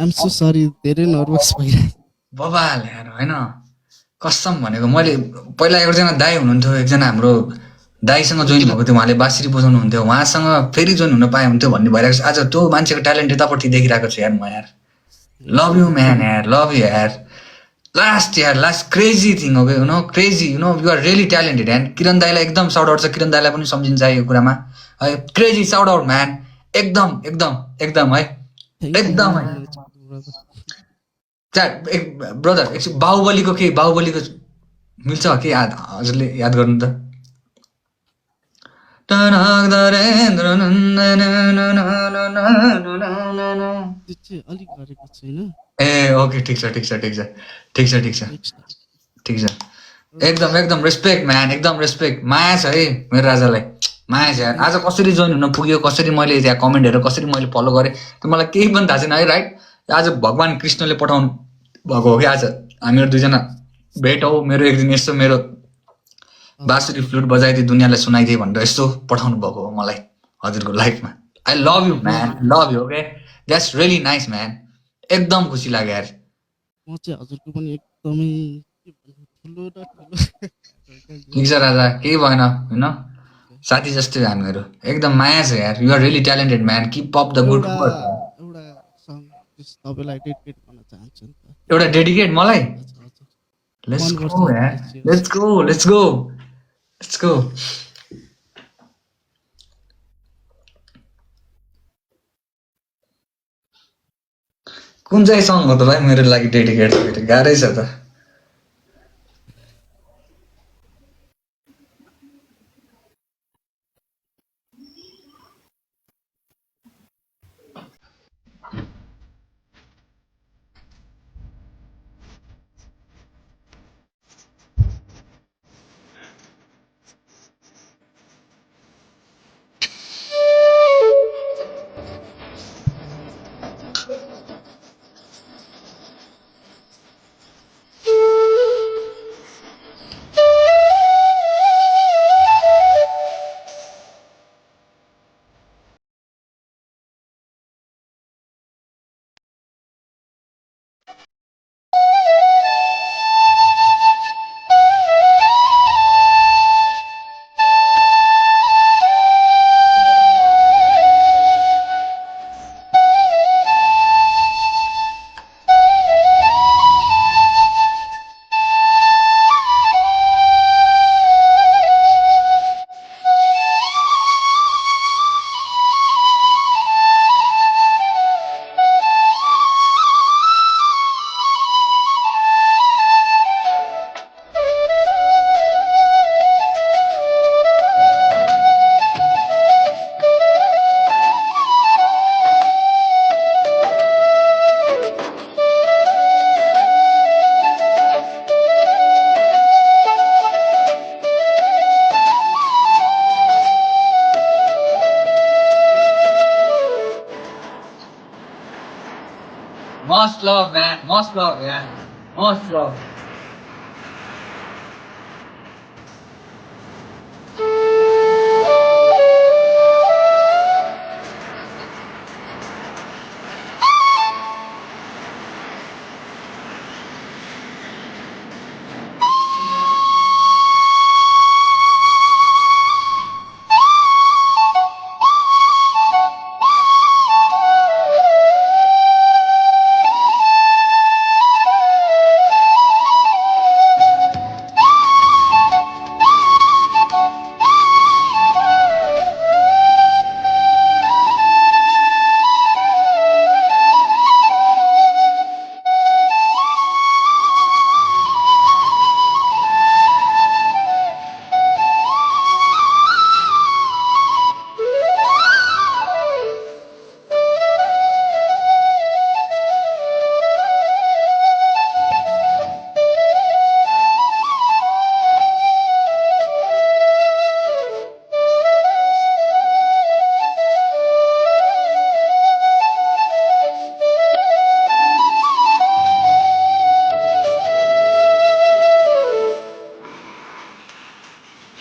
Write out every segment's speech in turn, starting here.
I'm so sorry धेरै nervous भइरहेको बबाल यार होइन कसम भनेको मैले पहिला एकजना दाई हुनुहुन्थ्यो एकजना हाम्रो दाईसँग जोइन भएको थियो उहाँले बाँसुरी बजाउनु हुन्थ्यो उहाँसँग फेरि जोइन हुन पाए हुन्थ्यो भन्ने भइरहेको छ आज त्यो मान्छेको ट्यालेन्ट यतापट्टि देखिरहेको छु यार म यार लभ यु म्यान यार लभ यु यार लास्ट क्रेजी थिङ हो you know crazy you know you are really talented and Kiran दाईलाई एकदम साउट आउट छ किरण दाईलाई पनि सम्झिन्छ यो कुरामा है क्रेजी साउट आउट म्यान एकदम एकदम एकदम है एकदम है ब्रदर एकछिन बाहुबलीको मिल्छ के याद हजुरले याद गर्नु त अलिक गरेको छैन ए ओके ठिक छ एकदम रेस्पेक्ट म्यान एकदम रेस्पेक्ट माया छ है मेरो राजालाई माया छ यार आज कसरी जोइन हुन पुग्यो कसरी मैले त्यहाँ कमेन्टहरू कसरी मैले फलो गरेँ त्यो मलाई केही पनि थाहा छैन है राइट आज भगवान् कृष्णले पठाउनु भएको हो कि आज हामीहरू दुईजना भेट हौ मेरो एक दिन यस्तो मेरो बाँसुरी फ्लुट बजाइदिए दुनियाँलाई सुनाइदिए भनेर यस्तो पठाउनु भएको हो मलाई हजुरको लाइफमा I love you man love you okay that's really nice man एकदम खुसी लाग्यो यार म चाहिँ हजुरको पनि एकदमै ठुलो र ठुलो ठिक छ राजा केही भएन होइन साथी जस्तै हामीहरू एकदम माया छ यार you are really talented man keep up the good work एउटा सङ तपाईलाई डेडिकेट गर्न चाहन्छु नि त एउटा डेडिकेट मलाई लेट्स गो कुन चाहिँ सङ हो त भाइ मेरो लागि डेडिकेट गाह्रै छ त Most love, man. Most love, yeah. Most love.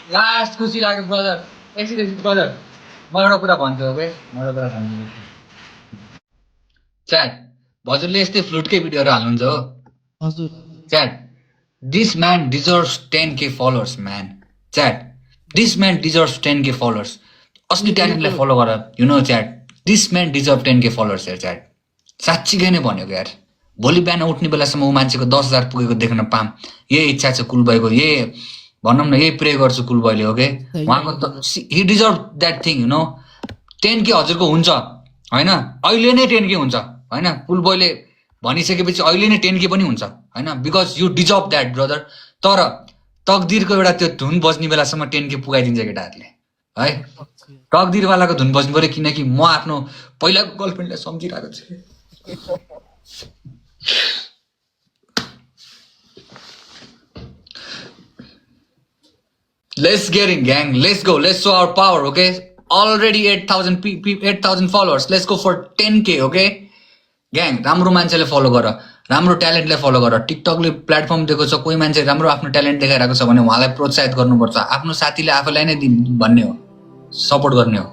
Last खुसी लाग्यो ब्रदर एकछिन ब्रदर म एउटा कुरा भन्छु है च्याट हजुरले यस्तै फ्लुटकै भिडियोहरू हाल्नुहुन्छ हो हजुर chat this man deserves 10K followers man chat this man deserves 10K followers असली ट्यालेन्टलाई फलो गर you know chat this man deserve 10K followers यार च्याट साँच्चीकै नै भनेको यार भोलि बिहान उठ्ने बेलासम्म ऊ मान्छेको 10,000 पुगेको देख्न पाम यही इच्छा छ कुल भाइको यही भनौँ न यही प्रे गर्छु कुल भाइले ओके उहाँको त he deserve that thing you know 10K हजुरको हुन्छ होइन अहिले नै 10K हुन्छ होइन कुल बोयले भनिसकेपछि अहिले नै 10K पनि हुन्छ होइन because you deserve that brother तर तकदिरको एउटा त्यो धुन बज्ने बेलासम्म 10K पुगाइदिन्छ केटाहरूले है तकदिरवालाको धुन बज्नु पऱ्यो किनकि म आफ्नो पहिलाको गर्लफ्रेन्डलाई सम्झिरहेको छु Let's get in, gang. Let's go. Let's show our power, okay? Already 8,000 followers. Let's go for 10K, okay? Gang, राम्रो मान्छेले फलो गर राम्रो ट्यालेन्टलाई फलो गर टिकटकले प्लेटफर्म दिएको छ कोही मान्छे राम्रो आफ्नो ट्यालेन्ट देखाइरहेको छ भने उहाँलाई प्रोत्साहित गर्नुपर्छ आफ्नो साथीले आफैलाई नै भन्ने हो सपोर्ट गर्ने हो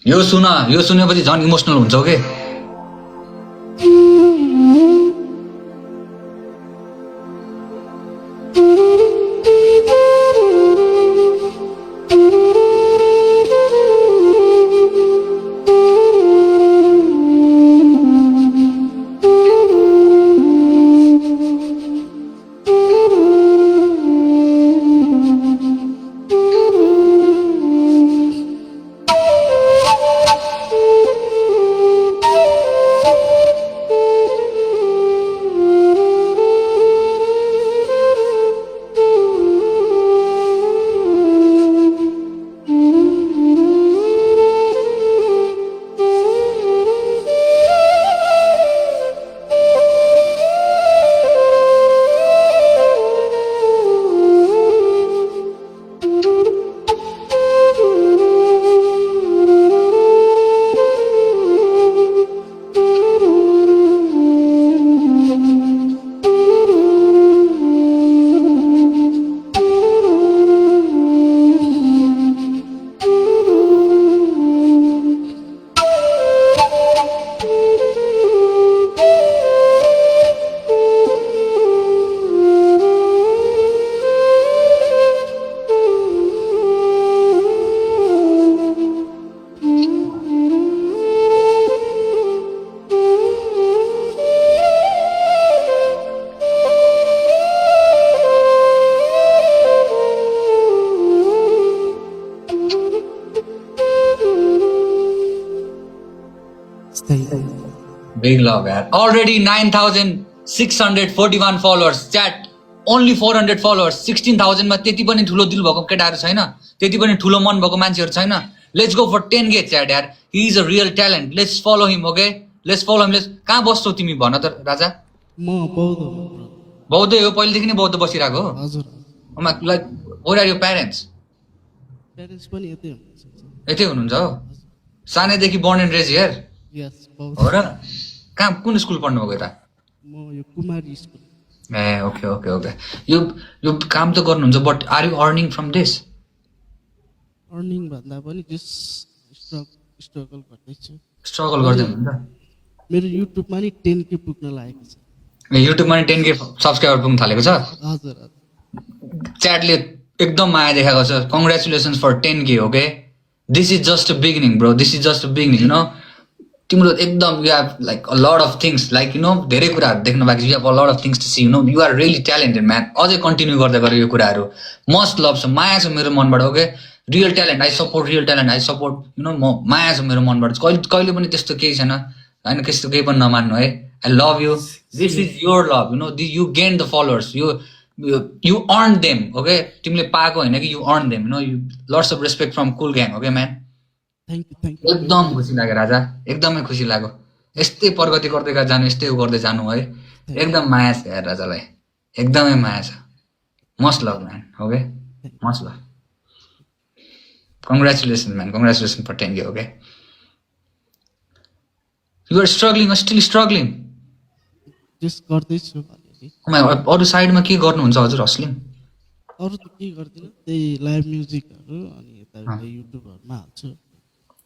यो सुनेपछि झन् इमोसनल हुन्छ ओके Big love, यार. Already 9,641 followers. Chat. Only 400 followers. 16,000 मा त्यति पनि ठुलो दिल भएको केटाहरू छैन. त्यति पनि ठुलो मन भएको मान्छेहरू छैन. Let's go for 10K chat यार. He is a real talent. Let's follow him, okay? Let's follow him. कहाँ बस्छौ तिमी भन त राजा? म बौद्ध बौद्धै हो पहिलेदेखि नै बौद्ध बसिरहेको हो? हजुर Like where are your parents? Parents पनि यतै हुनुहुन्छ यतै हुनुहुन्छ हो? सानैदेखि born and raised here? यस बौद्ध हो र? कहाँ कुन स्कुल पढ्नु भएको त? म यो कुमारी स्कुल ए ओके ओके ओके यो काम त गर्नुहुन्छ but are you earning from this earning भन्दा पनि जस स्ट्रगल गर्दैछु स्ट्रगल गर्दै हुनुहुन्छ मेरो युट्युबमा नि 10K पुग्न लागेको छ ए युट्युबमा नि 10K सब्सक्राइबर पुग्न थालेको छ हजुर च्याटले एकदम माया देखाएको छ congratulations for 10K okay this is just a beginning bro this is just a beginning you know तिम्रो एकदम you have like a lot of things like you know धेरै कुराहरू देख्न बाँकी you have a lot of things to see you know you are really talented man अझै continue गर्दै गर यो कुराहरू मस्ट लभ छ माया छ मेरो मनबाट okay real talent I support real talent I support you know म माया छ मेरो मनबाट कहिले पनि त्यस्तो केही छैन होइन त्यस्तो केही पनि नमान्नु है I love you this is your love you know you gain the followers you earn them okay तिमीले पाएको होइन कि you earn them you know you lots of respect from cool gang okay man thank you एकदम खुसी लाग्यो राजा एकदमै खुसी लाग्यो यस्तै प्रगति गर्दै जानु यस्तै गर्दै जानु है एकदम माया छ यार राजालाई एकदमै माया छ must love man okay must love congratulation man congratulation for 10K okay you are struggling still struggling जस गर्दैछु अरू साइडमा के गर्नुहुन्छ हजुर हस्लिङ अरू त केही गर्दिनँ, त्यही लाइभ म्युजिकहरू अनि अँ, यताउता युट्युबहरूमा हाल्छु।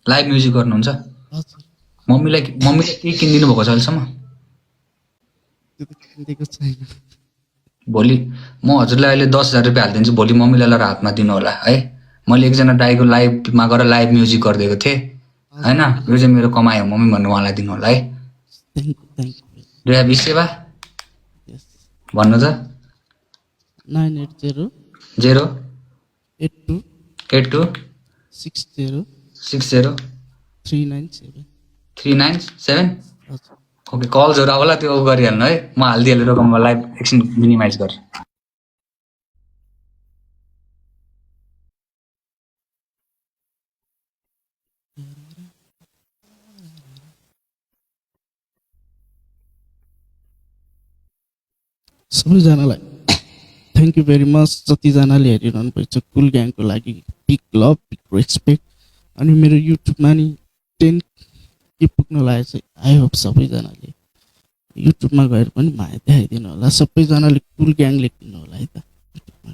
लाइभ म्युजिक गर्नुहुन्छ? हजुर, मम्मीलाई केही किनिदिनु भएको छ अहिलेसम्म? त्यो त किनिदिएको छैन। भोलि म हजुरलाई अहिले 10,000 रुपियाँ हालिदिन्छु, भोलि मम्मीलाई लगेर हातमा दिनु होला है। मैले एकजना दाइको लाइभमा गएर लाइभ म्युजिक गरिदिएको थिएँ होइन, हजुर, यो चाहिँ मेरो कमाइ हो मम्मी भनेर उहाँलाई दिनु होला है। Thank you. डु हेभ सेवा यस, भन्नु त। 980 0 82 82 60 60 397। 397। हजुर, ओके, कल्सहरू आउला त्यो गरिहाल्नु है, म हालिदिइहाल्छु रकममा लाइभ एकछिन मिनिमाइज गरेर। सबैजनालाई थ्याङ्क यू भेरी मच। जतिजनाले हेरिरहनु भएको छ कुल ग्याङको लागि बिग लभ, बिग रेस्पेक्ट। अनि मेरो युट्युबमा नि 10 के पुग्न लागेको छ। आई होप सबैजनाले युट्युबमा गएर पनि माया देखाइदिनु होला। सबैजनाले कुल ग्याङ लेख्नु होला है त युट्युबमा।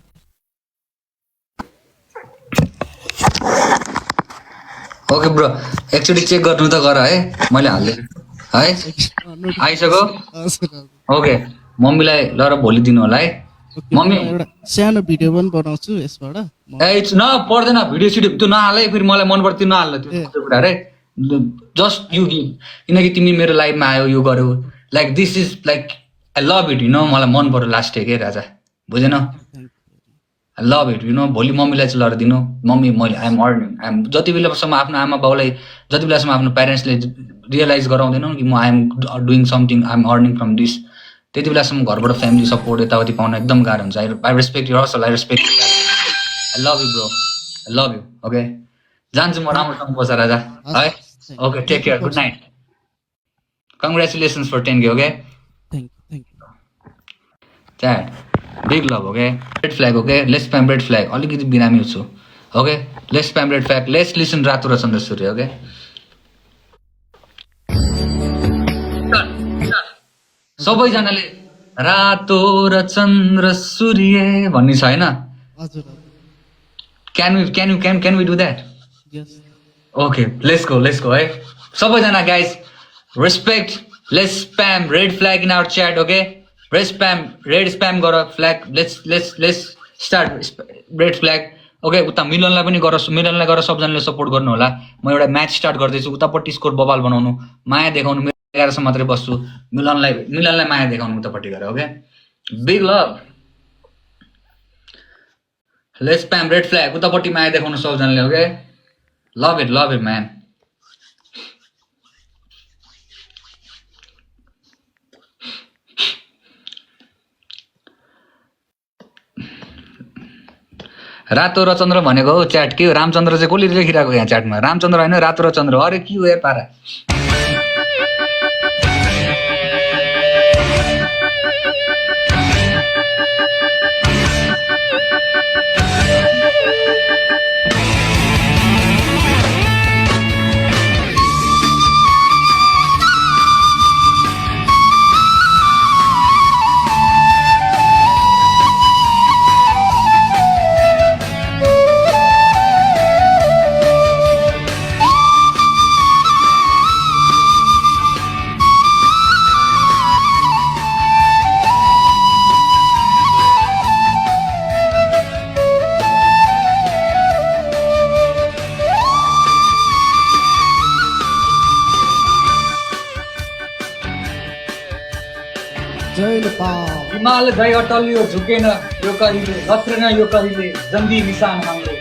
ओके ब्रो, एकचोटि चेक गर्नु त गर है, मैले हालिदिएको है। आइसक्यो? ओके, मम्मीलाई लगेर भोलि दिनु होला है। ओके, मम्मी म एउटा सानो भिडियो पनि बनाउँछु यसबाट। न पर्दैन, भिडियो सिडियो त्यो नहाल है, फेरि मलाई मन पर्छ त्यो नहाल्नु त्यो कुरा रे। जस्ट यु गिभ, किनकि तिमी मेरो लाइफमा आयो, यो गर्यो, like this is like I love it, मलाई मन पर्यो लास्ट डे के राजा, बुझेन? आई लभ इट, भोलि मम्मीलाई चाहिँ लडेर दिनु। मम्मी मैले आइएम अर्निङ, जति बेलासम्म आफ्नो आमा बाउलाई, जति बेलासम्म आफ्नो प्यारेन्ट्सले रियलाइज गराउँदैनौँ कि म I'm doing something, I'm earning from this, त्यति बेलासम्म घरबाट फ्यामिली सपोर्ट यताउति पाउन एकदम गाह्रो हुन्छ। I respect you hustle, I respect, I love you bro, I love you. Okay, जान्छु म, राम्रोसँग बस राजा है। Okay, take care, good night, congratulations for 10K। Okay, thank you. Chat big love. Okay, red flag. Okay, let's spam red flag, अलिकति बिरामी छु। Okay, let's spam red flag, let's listen रातो र चन्द्र सूर्य। ओके, सबैजनाले रातो र चन्द्र सूर्य भन्ने छ होइन? हजुर, can we do that? Yes. Okay, let's go है सबैजना। Guys respect, let's spam red flag in our chat. Okay, red spam गर flag, let's start red flag. Okay, उता मिलनलाई पनि गर, मिलनलाई गरेर सबजनाले सपोर्ट गर्नु होला। म एउटा म्याच स्टार्ट गर्दैछु, उतापट्टि स्कोर बबाल बनाउनु, माया देखाउनु, 11 मात्रै बस्छु, मिलनलाई माया देखाउनु उतापट्टि गएर। Okay, big love, let's spam red flag, उतापट्टि माया देखाउनु सबजनाले। Okay, love it man. रातो र चन्द्र भनेको हो च्याट, के हो रामचन्द्र चाहिँ कसले लेखिरहेको यहाँ च्याटमा? रामचन्द्र होइन, रातो र चन्द्र। अरे के हो यार पारा। जय नेपाल। हिमाल गई अटल यो झुकेन यो कहिले, लथ्रेन यो कहिले, जङ्गी निशान हाम्रो।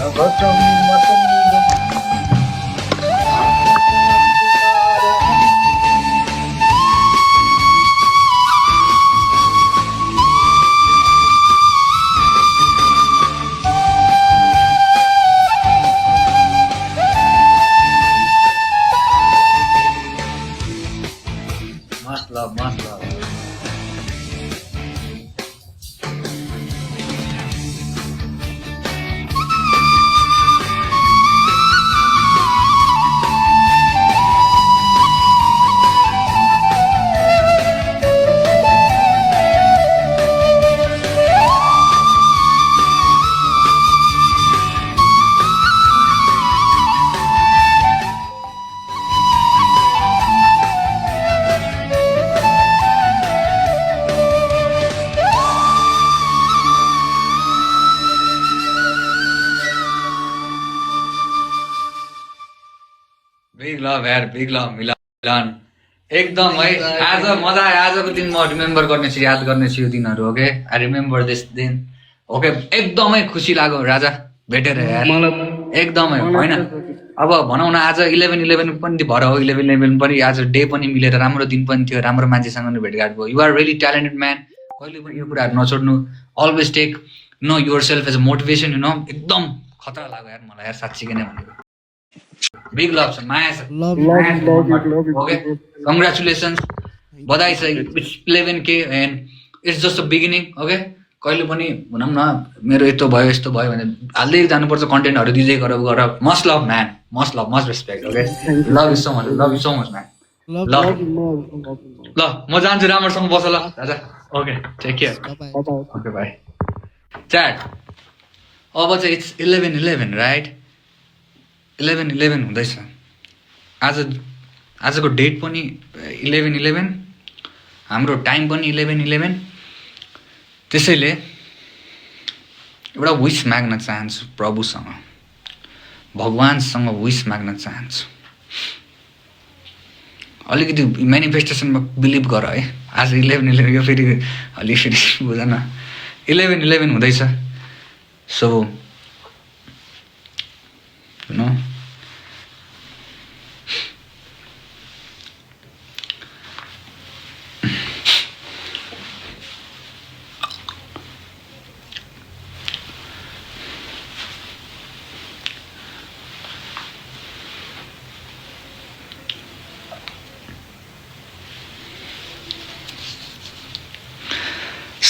Must love, must love. Big love यार, बिग लभ मिलन एकदम है। आज मजा आयो, आजको दिन म रिमेम्बर गर्नेछु, याद गर्नेछु यो दिनहरू। ओके, आई रिमेम्बर दिस दिन। ओके, एकदमै खुसी लाग्यो राजा भेटेर यार, एकदमै होइन। अब भनौँ न आज 11/11 पनि भएर हो, 11/11 पनि आज डे पनि मिलेर राम्रो दिन पनि थियो, राम्रो मान्छेसँग नि भेटघाट भयो। You are really talented man, कहिले पनि यो कुराहरू नछोड्नु। Always take yourself as a motivation, एकदम खतरा लाग्यो यार मलाई यार, साँच्चीकै नै भनेको। बिग लभ छ, माया छ। ओके, कङ्ग्रेचुलेसन्स, बधाई छ। It's 11K and it's just a beginning. Okay, कहिले पनि भनौँ न मेरो यस्तो भयो यस्तो भयो भने हाल्दै जानुपर्छ, कन्टेन्टहरू दिँदै गर। Must love man, must love, must respect. Okay, love you so much, love you so much man. ल ल म जान्छु, राम्रोसँग बस ल राजा। Okay, take care. Okay, bye. Chat अब चाहिँ इट्स 11/11 राइट, 11/11 हुँदैछ। आजको डेट पनि 11/11, हाम्रो टाइम पनि 11/11। त्यसैले एउटा विस माग्न चाहन्छु प्रभुसँग, भगवान्सँग विस माग्न चाहन्छु। अलिकति मेनिफेस्टेसनमा बिलिभ गर है। आज 11/11 यो फेरि अलि फेरि बुझन, 11/11 हुँदैछ। So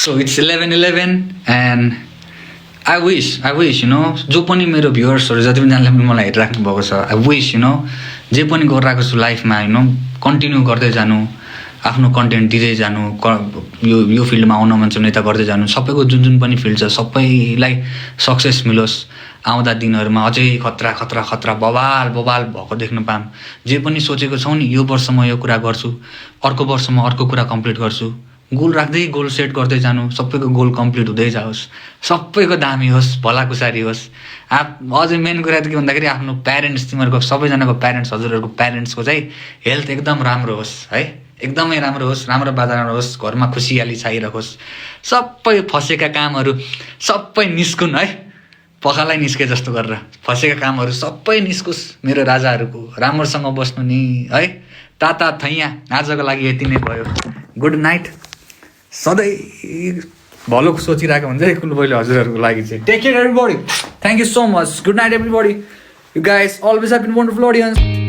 So it's 11/11 and I wish जो पनि मेरो भ्युअर्सहरू जति पनि जनाले मलाई हेरिराख्नु भएको छ, आई विश जे पनि गरिरहेको छु लाइफमा कन्टिन्यू गर्दै जानु, आफ्नो कन्टेन्ट दिँदै जानु, यो फिल्डमा आउन मन छ भने यता गर्दै जानु। सबैको जुन पनि फिल्ड छ सबैलाई सक्सेस मिलोस्। आउँदा दिनहरूमा अझै खतरा खतरा खतरा बवाल बवाल भएको देख्न पाऊँ। जे पनि सोचेको छौँ नि यो वर्ष म यो कुरा गर्छु, अर्को वर्ष म अर्को कुरा कम्प्लिट गर्छु, गोल राख्दै गोल सेट गर्दै जानु। सबैको गोल कम्प्लिट हुँदै जाओस्, सबैको दामी होस्, भलाकुसारी होस्। अझै मेन कुरा त के भन्दाखेरि आफ्नो प्यारेन्ट्स, तिमीहरूको सबैजनाको प्यारेन्ट्स, हजुरहरूको प्यारेन्ट्सको चाहिँ हेल्थ एकदम राम्रो होस् है, एकदमै राम्रो होस्, राम्रो वातावरण होस्, घरमा खुसियाली छाइरहोस्। सबै फसेका कामहरू सबै निस्कुन् है, पखालाई निस्के जस्तो गरेर फसेका कामहरू सबै निस्कुस्। मेरो राजाहरूको राम्रोसँग बस्नु नि है। ताता थैया, आजको लागि यति नै भयो। Good night. सधैँ भलो सोचिरहेको हुन्छ है कुलबोइले हजुरहरूको लागि चाहिँ। Take care everybody, thank you so much, good night everybody, you guys always have been wonderful audience.